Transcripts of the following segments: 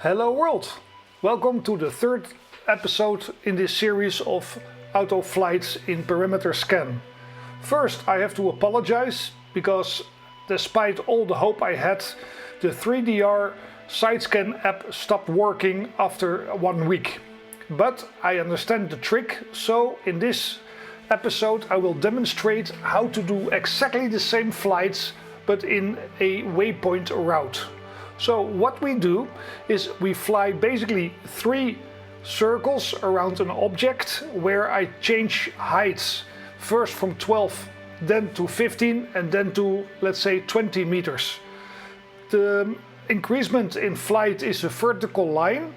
Hello world! Welcome to the third episode in this series of auto flights in perimeter scan. First, I have to apologize because despite all the hope I had, the 3DR side scan app stopped working after 1 week. But I understand the trick, so in this episode I will demonstrate how to do exactly the same flights but in a waypoint route. So what we do is we fly basically 3 circles around an object where I change heights, first from 12, then to 15 and then to, let's say, 20 meters. The increment in flight is a vertical line,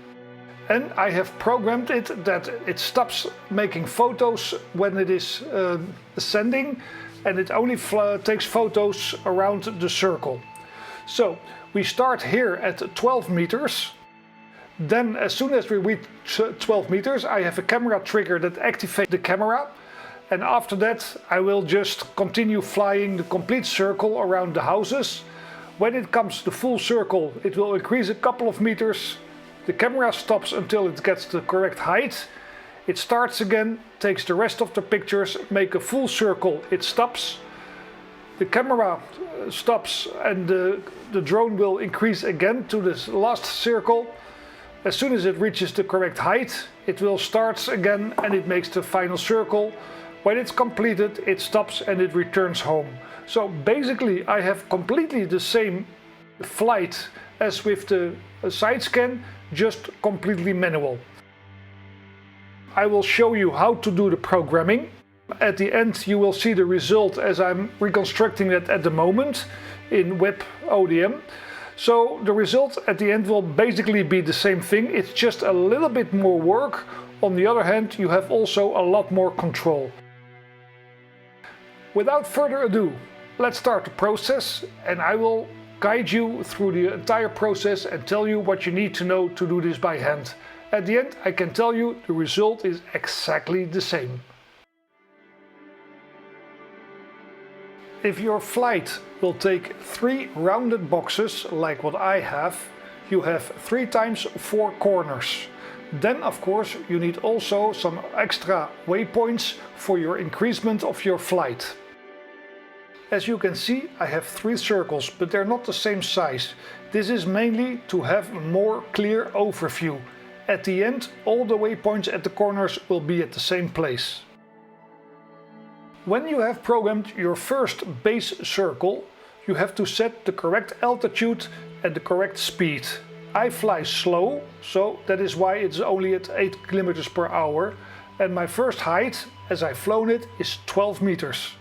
and I have programmed it that it stops making photos when it is ascending, and it only takes photos around the circle. So we start here at 12 meters. Then as soon as we reach 12 meters, I have a camera trigger that activates the camera. And after that, I will just continue flying the complete circle around the houses. When it comes to the full circle, it will increase a couple of meters. The camera stops until it gets the correct height. It starts again, takes the rest of the pictures, make a full circle, it stops. The camera stops and the drone will increase again to this last circle. As soon as it reaches the correct height, it will start again and it makes the final circle. When it's completed, it stops and it returns home. So basically I have completely the same flight as with the side scan, just completely manual. I will show you how to do the programming. At the end you will see the result as I'm reconstructing it at the moment in WebODM. So the result at the end will basically be the same thing, it's just a little bit more work. On the other hand, you have also a lot more control. Without further ado, let's start the process and I will guide you through the entire process and tell you what you need to know to do this by hand. At the end I can tell you the result is exactly the same. If your flight will take 3 rounded boxes like what I have, you have 3 times 4 corners. Then of course you need also some extra waypoints for your increment of your flight. As you can see, I have 3 circles, but they're not the same size. This is mainly to have a more clear overview. At the end, all the waypoints at the corners will be at the same place. When you have programmed your first base circle, you have to set the correct altitude and the correct speed. I fly slow, so that is why it's only at 8 kilometers per hour, and my first height, as I've flown it, is 12 meters.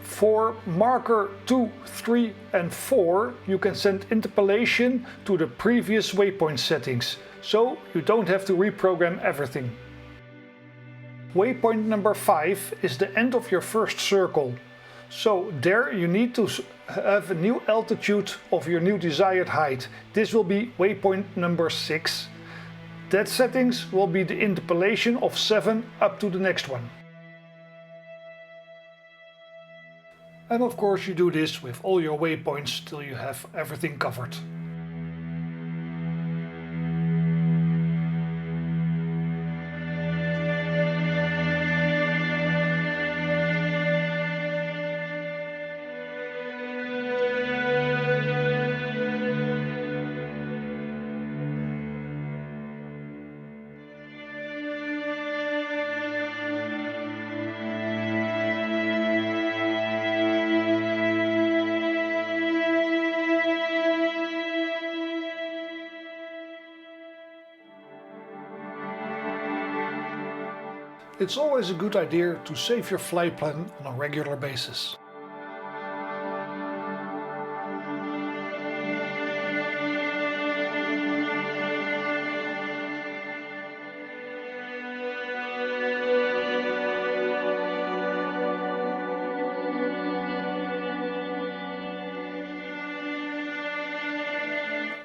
For marker 2, 3 and 4 you can send interpolation to the previous waypoint settings, so you don't have to reprogram everything. Waypoint number 5 is the end of your first circle, so there you need to have a new altitude of your new desired height. This will be waypoint number 6. That settings will be the interpolation of 7 up to the next one. And of course you do this with all your waypoints till you have everything covered. It's always a good idea to save your flight plan on a regular basis.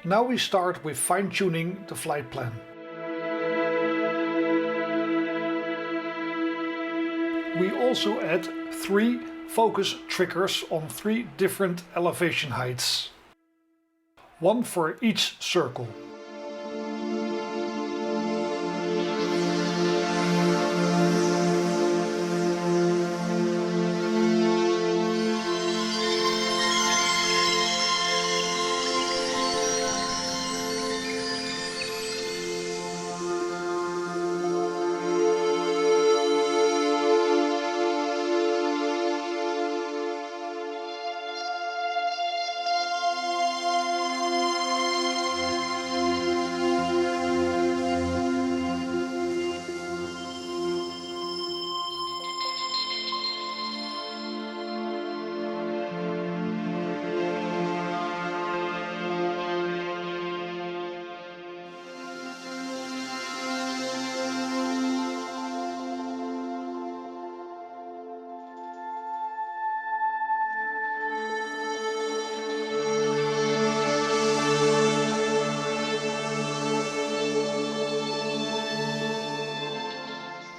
Now we start with fine-tuning the flight plan. We also add 3 focus triggers on 3 different elevation heights. One for each circle.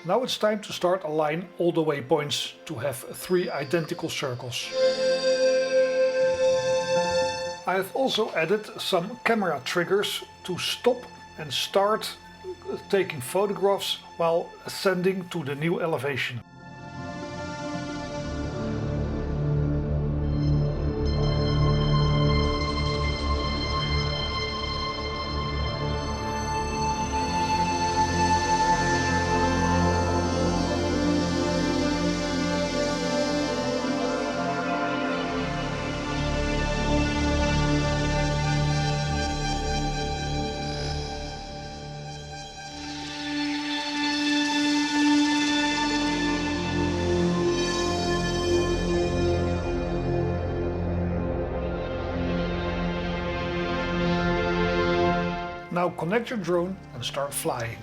Now it's time to start align all the waypoints to have 3 identical circles. I have also added some camera triggers to stop and start taking photographs while ascending to the new elevation. Now connect your drone and start flying.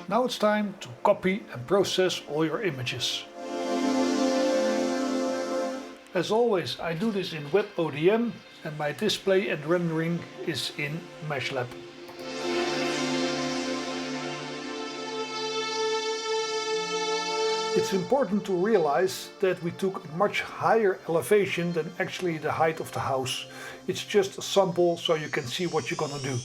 Now it's time to copy and process all your images. As always, I do this in WebODM and my display and rendering is in MeshLab. It's important to realize that we took a much higher elevation than actually the height of the house. It's just a sample so you can see what you're gonna do.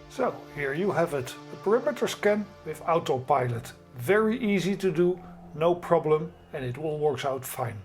So here you have it, a perimeter scan with Autopilot. Very easy to do, no problem, and it all works out fine.